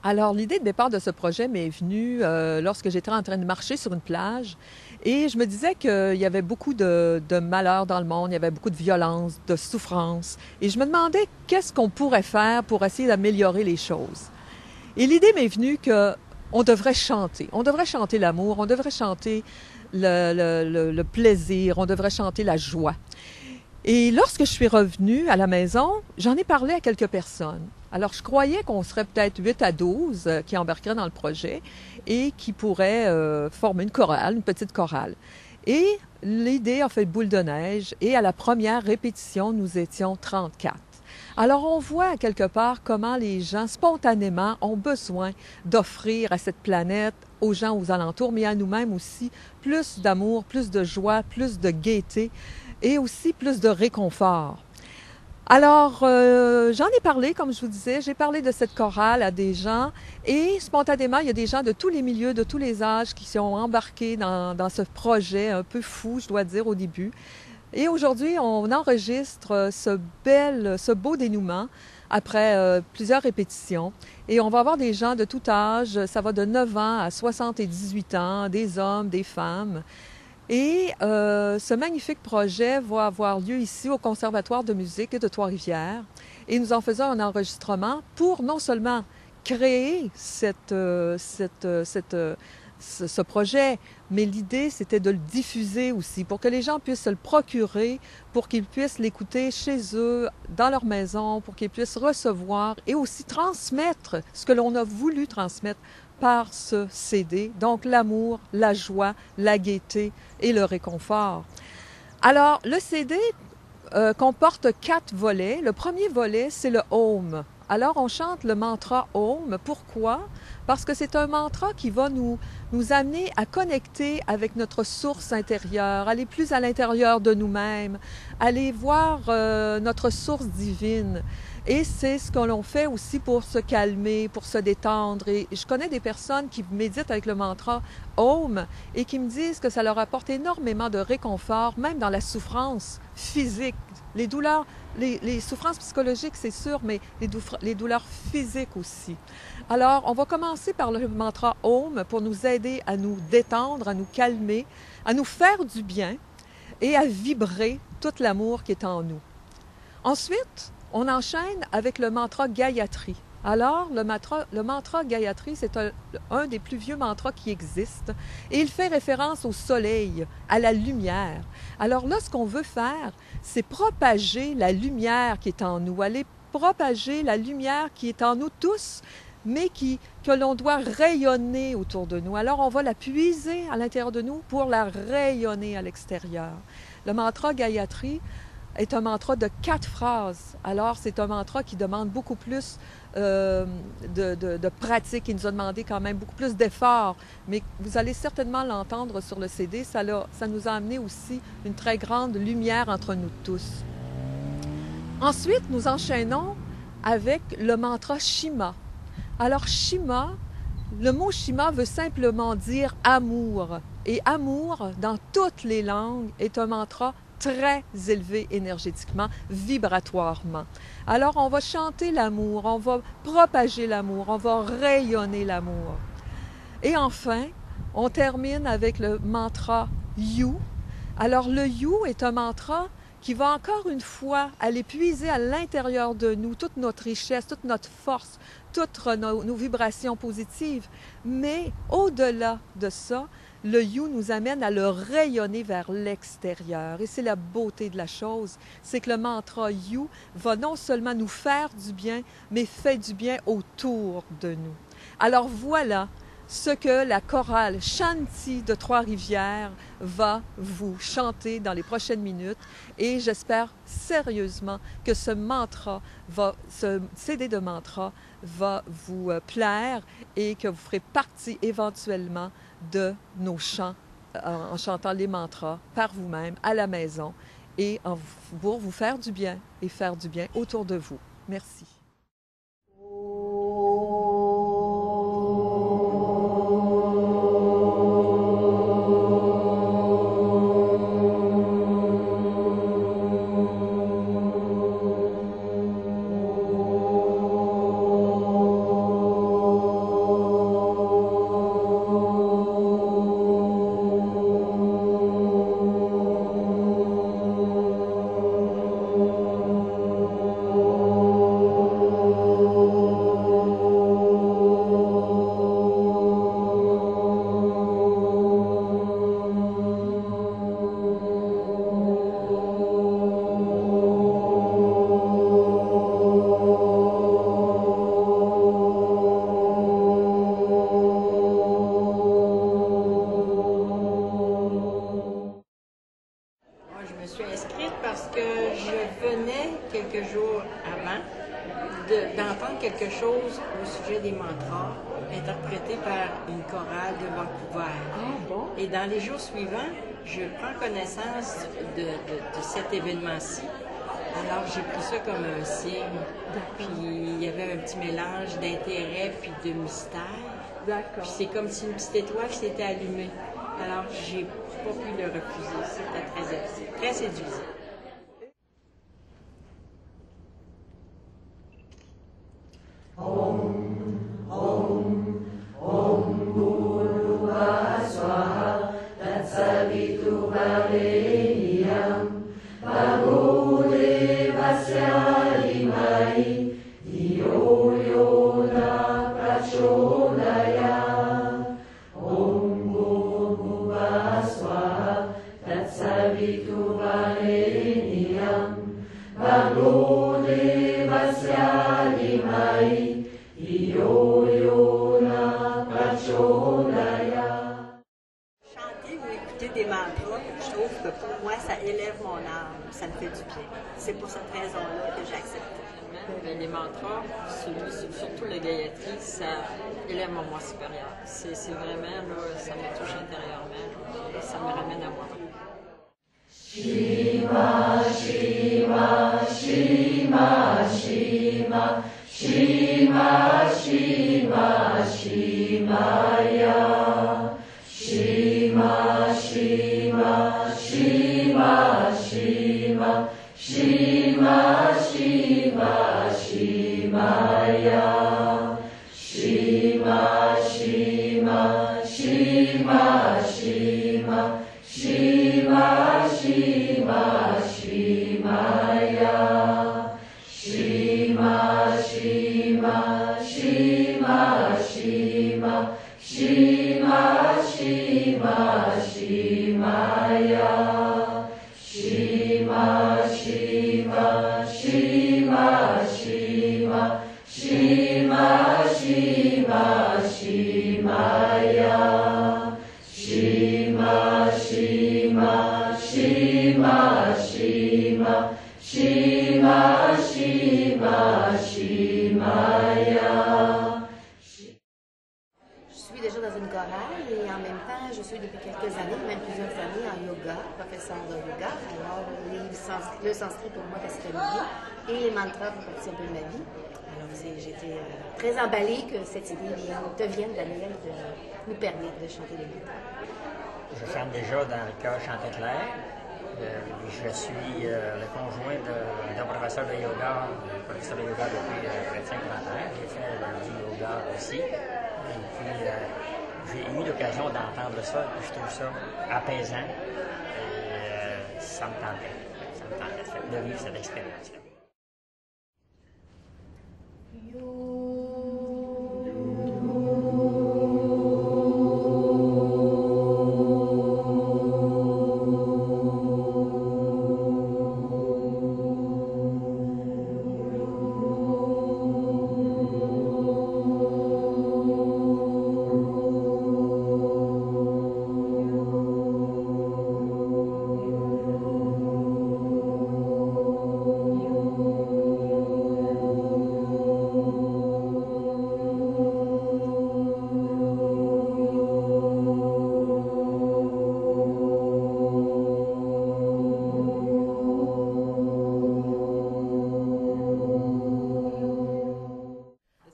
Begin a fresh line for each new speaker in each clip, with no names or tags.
Alors, l'idée de départ de ce projet m'est venue lorsque j'étais en train de marcher sur une plage et je me disais qu'il y avait beaucoup de malheur dans le monde, il y avait beaucoup de violence, de souffrance. Et je me demandais qu'est-ce qu'on pourrait faire pour essayer d'améliorer les choses. Et l'idée m'est venue que on devrait chanter. On devrait chanter l'amour, on devrait chanter le plaisir, on devrait chanter la joie. Et lorsque je suis revenue à la maison, j'en ai parlé à quelques personnes. Alors, je croyais qu'on serait peut-être 8 à 12 qui embarqueraient dans le projet et qui pourraient former une chorale, une petite chorale. Et l'idée a fait boule de neige et à la première répétition, nous étions 34. Alors, on voit quelque part comment les gens, spontanément, ont besoin d'offrir à cette planète, aux gens aux alentours, mais à nous-mêmes aussi, plus d'amour, plus de joie, plus de gaieté et aussi plus de réconfort. Alors, j'en ai parlé, comme je vous disais, j'ai parlé de cette chorale à des gens et spontanément, il y a des gens de tous les milieux, de tous les âges qui sont embarqués dans ce projet un peu fou, je dois dire, au début. Et aujourd'hui, on enregistre ce beau dénouement après plusieurs répétitions. Et on va avoir des gens de tout âge, ça va de 9 ans à 78 ans, des hommes, des femmes. Et ce magnifique projet va avoir lieu ici au Conservatoire de musique de Trois-Rivières. Et nous en faisons un enregistrement pour non seulement créer ce projet, mais l'idée, c'était de le diffuser aussi, pour que les gens puissent se le procurer, pour qu'ils puissent l'écouter chez eux, dans leur maison, pour qu'ils puissent recevoir et aussi transmettre ce que l'on a voulu transmettre par ce CD, donc l'amour, la joie, la gaieté et le réconfort. Alors, le CD comporte 4 volets. Le premier volet, c'est le Om. Alors, on chante le mantra Om. Pourquoi? Parce que c'est un mantra qui va nous amener à connecter avec notre source intérieure, aller plus à l'intérieur de nous-mêmes, aller voir notre source divine. Et c'est ce que l'on fait aussi pour se calmer, pour se détendre. Et je connais des personnes qui méditent avec le mantra Om et qui me disent que ça leur apporte énormément de réconfort, même dans la souffrance physique. Les douleurs, les souffrances psychologiques, c'est sûr, mais les douleurs physiques aussi. Alors, on va commencer par le mantra Om pour nous aider à nous détendre, à nous calmer, à nous faire du bien et à vibrer tout l'amour qui est en nous. Ensuite, on enchaîne avec le mantra Gayatri. Alors, le mantra Gayatri, c'est un des plus vieux mantras qui existent et il fait référence au soleil, à la lumière. Alors là, ce qu'on veut faire, c'est propager la lumière qui est en nous, aller propager la lumière qui est en nous tous, mais que l'on doit rayonner autour de nous. Alors, on va la puiser à l'intérieur de nous pour la rayonner à l'extérieur. Le mantra Gayatri est un mantra de 4 phrases. Alors, c'est un mantra qui demande beaucoup plus de pratique. Il nous a demandé quand même beaucoup plus d'efforts. Mais vous allez certainement l'entendre sur le CD. Ça nous a amené aussi une très grande lumière entre nous tous. Ensuite, nous enchaînons avec le mantra Shima. Alors, Shima, le mot Shima veut simplement dire amour. Et amour, dans toutes les langues, est un mantra très élevé énergétiquement, vibratoirement. Alors, on va chanter l'amour, on va propager l'amour, on va rayonner l'amour. Et enfin, on termine avec le mantra You. Alors, le You est un mantra qui va encore une fois aller puiser à l'intérieur de nous toute notre richesse, toute notre force, toutes nos vibrations positives. Mais au-delà de ça, le You nous amène à le rayonner vers l'extérieur. Et c'est la beauté de la chose, c'est que le mantra You va non seulement nous faire du bien, mais fait du bien autour de nous. Alors voilà ce que la chorale Shanti de Trois-Rivières va vous chanter dans les prochaines minutes. Et j'espère sérieusement que ce CD de mantra va vous plaire et que vous ferez partie éventuellement de nos chants en chantant les mantras par vous-même à la maison et pour vous faire du bien et faire du bien autour de vous. Merci.
quelque chose au sujet des mantras, interprété par une chorale de Vancouver.
Ah bon?
Et dans les jours suivants, je prends connaissance de cet événement-ci. Alors, j'ai pris ça comme un signe. Puis, il y avait un petit mélange d'intérêt puis de mystère.
D'accord.
Puis, c'est comme si une petite étoile s'était allumée. Alors, j'ai pas pu le refuser. C'était très séduisant. Chanter ou écouter des mantras, je trouve que pour moi, ça élève mon âme, ça me fait du bien. C'est pour cette raison-là que j'ai accepté.
Mais les mantras, surtout le Gayatri, ça élève mon moi supérieur. C'est vraiment, là, ça me touche intérieurement, et ça me ramène à moi-même.
Shiva, Shiva, Shiva, Shiva, Shiva, Shiva, Shivaya. Shiva, Shiva, Shiva, Shiva, Shiva, Shiva, Shivaya. Shiva, Shiva, Shiva, Shiva, Shiva, Shiva, Shivaya. Shiva, Shiva, Shiva, Shiva, Shiva, Shiva, Shivaya. Shiva, Shiva, Shiva, Shiva, Shiva, Shiva, Shivaya. Shiva, Shiva, Shiva, Shiva, Shiva, Shiva, Shivaya.
Je suis déjà dans une chorale et en même temps, je suis depuis quelques années, même plusieurs années, en yoga, professeur de yoga. Alors, le sanskrit pour moi reste familier et les mantras font partie un peu de ma vie. Alors, j'étais très emballée que cette idée devienne, Daniel, de nous permettre de chanter les mantras.
Je chante déjà dans le chœur Chanter Clair. Je suis le conjoint d'un professeur de yoga, depuis près de 50 ans. J'ai fait du yoga aussi. Et puis, j'ai eu l'occasion d'entendre ça, et je trouve ça apaisant. Et ça me tentait de vivre cette expérience-là.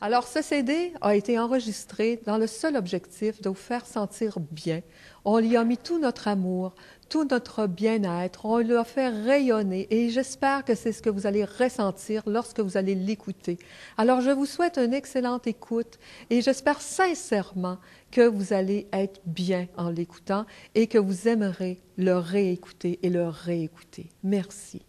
Alors, ce CD a été enregistré dans le seul objectif de vous faire sentir bien. On y a mis tout notre amour, tout notre bien-être, on l'a fait rayonner et j'espère que c'est ce que vous allez ressentir lorsque vous allez l'écouter. Alors, je vous souhaite une excellente écoute et j'espère sincèrement que vous allez être bien en l'écoutant et que vous aimerez le réécouter et le réécouter. Merci.